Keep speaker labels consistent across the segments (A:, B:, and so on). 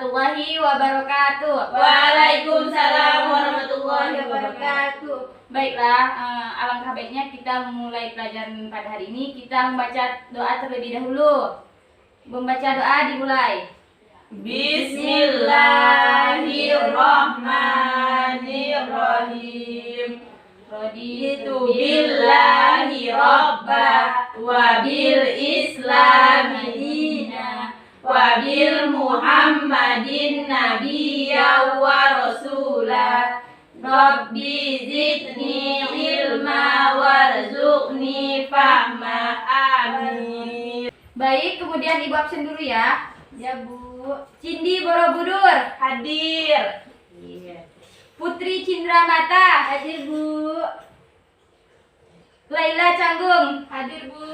A: warahmatullahi wabarakatuh.
B: Waalaikumsalam warahmatullahi wabarakatuh.
A: Baiklah, alangkah baiknya kita memulai pelajaran pada hari ini. Kita membaca doa terlebih dahulu. Membaca doa dimulai.
B: Bismillahirrahmanirrahim.
A: Raditu
B: Billahi robba wa bil islami dina wa bil muhammadin nabiyya wa rasula. Rabbi zidni ilma warzuqni fahma. Amin.
A: Baik, kemudian Ibu absen dulu ya.
B: Ya Bu.
A: Cindi Borobudur.
B: Hadir.
A: Putri Cindramata.
B: Hadir Bu.
A: Laila Canggung.
B: Hadir Bu.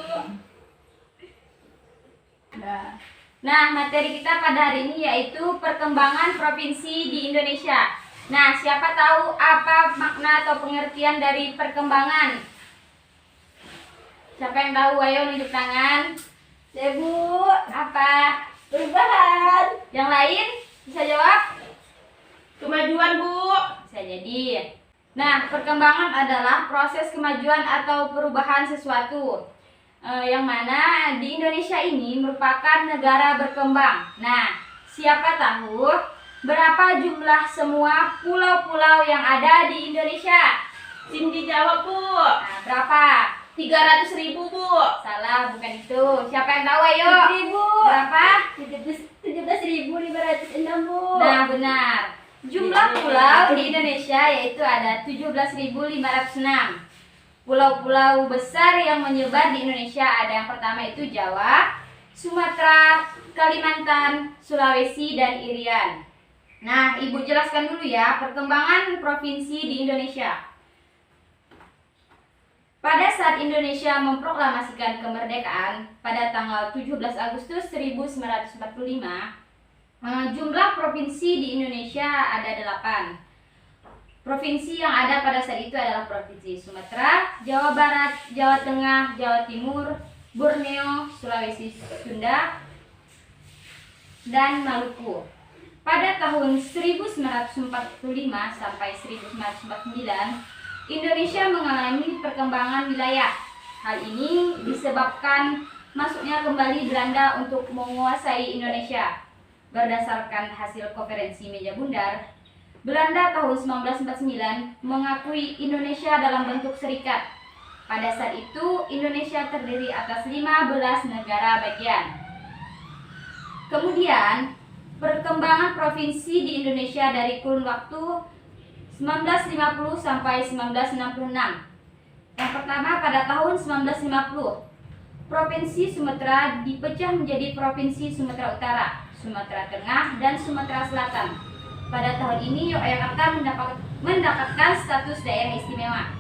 A: Nah, materi kita pada hari ini yaitu perkembangan provinsi di Indonesia. Nah, siapa tahu apa makna atau pengertian dari perkembangan? Siapa yang tahu? Ayo nunjuk tangan.
B: Ya Bu.
A: Apa?
B: Perubahan.
A: Yang lain bisa jawab?
B: Kemajuan Bu.
A: Bisa jadi. Nah, perkembangan adalah proses kemajuan atau perubahan sesuatu. Yang mana di Indonesia ini merupakan negara berkembang. Nah, siapa tahu berapa jumlah semua pulau-pulau yang ada di Indonesia?
B: Cindy jawab Bu.
A: Nah, berapa?
B: 300.000 Bu.
A: Salah, bukan itu. Siapa yang tahu? Ayo.
B: 1.000.
A: Berapa?
B: 17.506 Bu.
A: Nah, benar. Jumlah pulau di Indonesia yaitu ada 17.506. Pulau-pulau besar yang menyebar di Indonesia ada yang pertama itu Jawa, Sumatera, Kalimantan, Sulawesi, dan Irian. Nah, Ibu jelaskan dulu ya perkembangan provinsi di Indonesia. Pada saat Indonesia memproklamasikan kemerdekaan pada tanggal 17 Agustus 1945, jumlah provinsi di Indonesia ada 8. Provinsi yang ada pada saat itu adalah Provinsi Sumatera, Jawa Barat, Jawa Tengah, Jawa Timur, Borneo, Sulawesi Sunda, dan Maluku. Pada tahun 1945 sampai 1949, Indonesia mengalami perkembangan wilayah. Hal ini disebabkan masuknya kembali Belanda untuk menguasai Indonesia. Berdasarkan hasil konferensi meja bundar, Belanda tahun 1949 mengakui Indonesia dalam bentuk serikat. Pada saat itu, Indonesia terdiri atas 15 negara bagian. Kemudian, perkembangan provinsi di Indonesia dari kurun waktu 1950 sampai 1966. Yang pertama pada tahun 1950, Provinsi Sumatera dipecah menjadi Provinsi Sumatera Utara, Sumatera Tengah, dan Sumatera Selatan. Pada tahun ini Yogyakarta mendapatkan status daerah istimewa.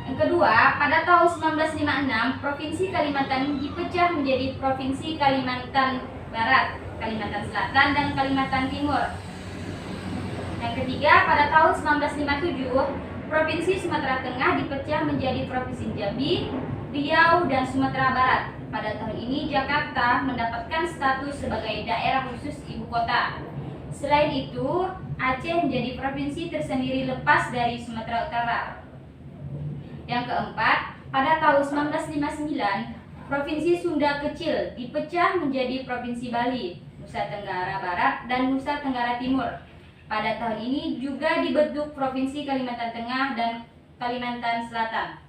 A: Yang kedua, pada tahun 1956, Provinsi Kalimantan dipecah menjadi Provinsi Kalimantan Barat, Kalimantan Selatan, dan Kalimantan Timur. Yang ketiga, pada tahun 1957, Provinsi Sumatera Tengah dipecah menjadi Provinsi Jambi, Riau, dan Sumatera Barat. Pada tahun ini, Jakarta mendapatkan status sebagai daerah khusus ibu kota. Selain itu, Aceh menjadi provinsi tersendiri lepas dari Sumatera Utara. Yang keempat, pada tahun 1959, Provinsi Sunda Kecil dipecah menjadi Provinsi Bali, Nusa Tenggara Barat, dan Nusa Tenggara Timur. Pada tahun ini juga dibentuk Provinsi Kalimantan Tengah dan Kalimantan Selatan.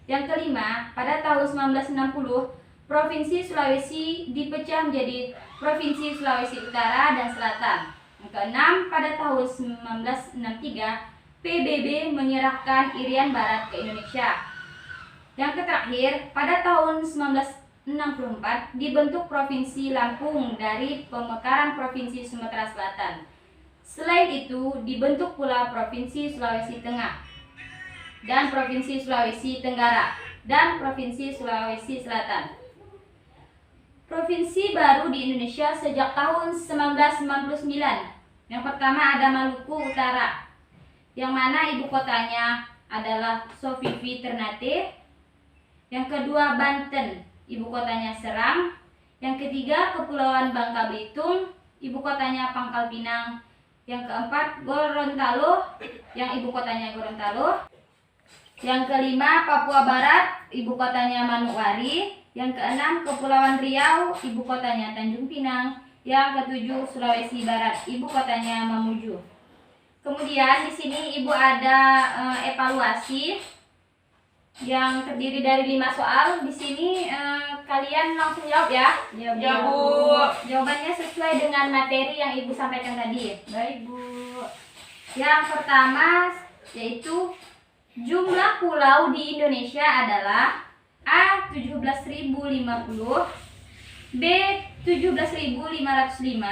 A: Yang kelima, pada tahun 1960, Provinsi Sulawesi dipecah menjadi Provinsi Sulawesi Utara dan Selatan. Yang keenam, pada tahun 1963, PBB menyerahkan Irian Barat ke Indonesia. Yang terakhir, pada tahun 1964 dibentuk Provinsi Lampung dari pemekaran Provinsi Sumatera Selatan. Selain itu, dibentuk pula Provinsi Sulawesi Tengah dan Provinsi Sulawesi Tenggara dan Provinsi Sulawesi Selatan. Provinsi baru di Indonesia sejak tahun 1999. Yang pertama ada Maluku Utara, yang mana ibu kotanya adalah Sofifi Ternate. Yang kedua Banten, ibu kotanya Serang. Yang ketiga Kepulauan Bangka Belitung. ibu kotanya Pangkal Pinang. Yang keempat, Gorontalo, yang ibu kotanya Gorontalo. Yang kelima, Papua Barat, ibu kotanya Manokwari. Yang keenam, Kepulauan Riau, ibu kotanya Tanjung Pinang. Yang ketujuh, Sulawesi Barat, ibu kotanya Mamuju. Kemudian di sini ibu ada evaluasi yang terdiri dari 5 soal. Di sini kalian langsung jawab ya.
B: Ya, Bu.
A: Jawabannya sesuai dengan materi yang ibu sampaikan tadi.
B: Baik, Bu.
A: Yang pertama yaitu jumlah pulau di Indonesia adalah A. 17.050, B. 17.505,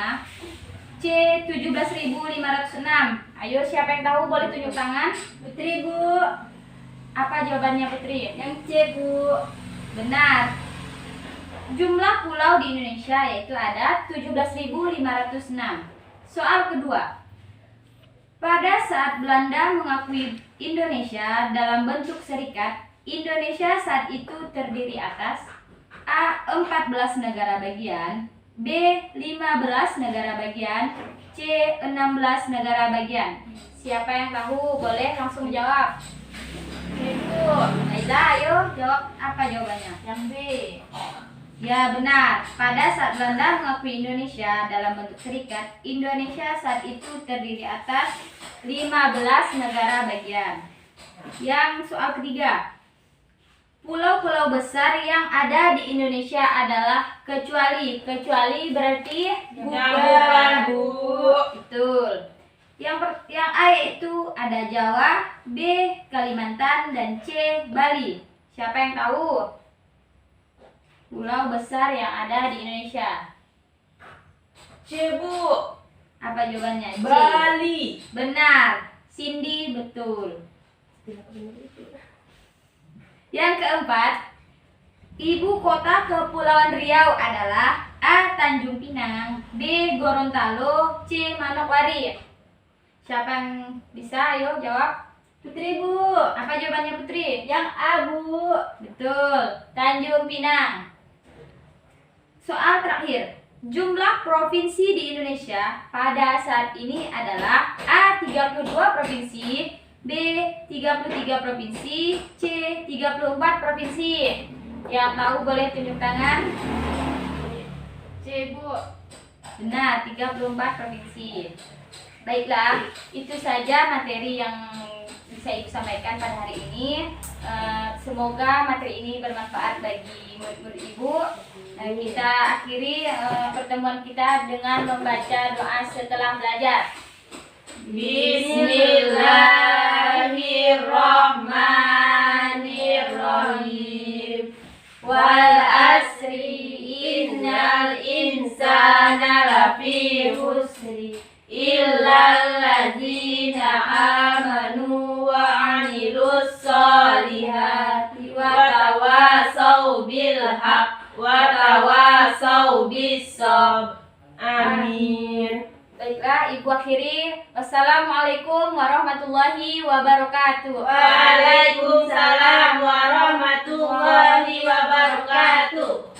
A: C. 17.506. Ayo, siapa yang tahu boleh tunjuk tangan.
B: Putri, Bu.
A: Apa jawabannya, Putri?
B: Yang C, Bu.
A: Benar. Jumlah pulau di Indonesia yaitu ada 17.506. Soal kedua. Pada saat Belanda mengakui Indonesia dalam bentuk serikat, Indonesia saat itu terdiri atas A. 14 negara bagian, B. 15 negara bagian, C. 16 negara bagian. Siapa yang tahu boleh langsung jawab.
B: Ibu.
A: Aiza, ayo jawab. Apa jawabannya?
B: Yang B.
A: Ya, benar. Pada saat Belanda mengakui Indonesia dalam bentuk serikat, Indonesia saat itu terdiri atas 15 negara bagian. Yang soal ketiga. Pulau-pulau besar yang ada di Indonesia adalah kecuali berarti
B: Bukan, Bu.
A: Betul. Yang A itu ada Jawa, B Kalimantan, dan C Bali. Siapa yang tahu pulau besar yang ada di Indonesia?
B: C, Bu.
A: Apa jawabannya? C.
B: Bali.
A: Benar. Cindy, betul. Yang keempat, ibu kota Kepulauan Riau adalah A. Tanjung Pinang, B. Gorontalo, C. Manokwari. Siapa yang bisa? Ayo jawab.
B: Putri, Bu.
A: Apa jawabannya, Putri?
B: Yang A, Bu.
A: Betul, Tanjung Pinang. Soal terakhir. Jumlah provinsi di Indonesia pada saat ini adalah A. 32 provinsi, B. 33 provinsi, C. 34 provinsi. Yang tahu boleh tunjuk tangan.
B: C, Bu.
A: Benar, 34 provinsi. Baiklah, itu saja materi yang bisa Ibu sampaikan pada hari ini. Semoga materi ini bermanfaat bagi murid-murid Ibu. Kita akhiri pertemuan kita dengan membaca doa setelah belajar.
B: Bismillahirrahmanirrahim. Wal asri innal insana lafi khusri illal ladzina amanu wa 'amilus solihati wa tawasau bil haqq wa tawasau bis sabr. Amin.
A: Baiklah, Ibu akhiri. Wassalamualaikum warahmatullahi wabarakatuh.
B: Waalaikumsalam warahmatullahi wabarakatuh.